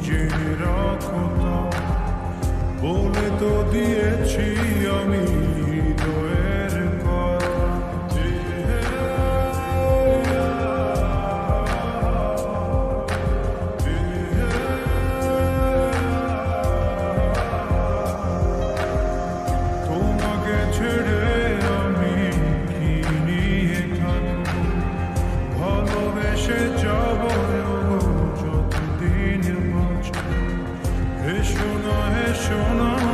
জেনে রাখো তা, বলে তো দিয়েছি আমি হৃদয়ের কথা। তোমাকে ছেড়ে আমি কি নিয়ে থাকবো, ভালোবেসে যাব যতদিন বাঁচব। এসো না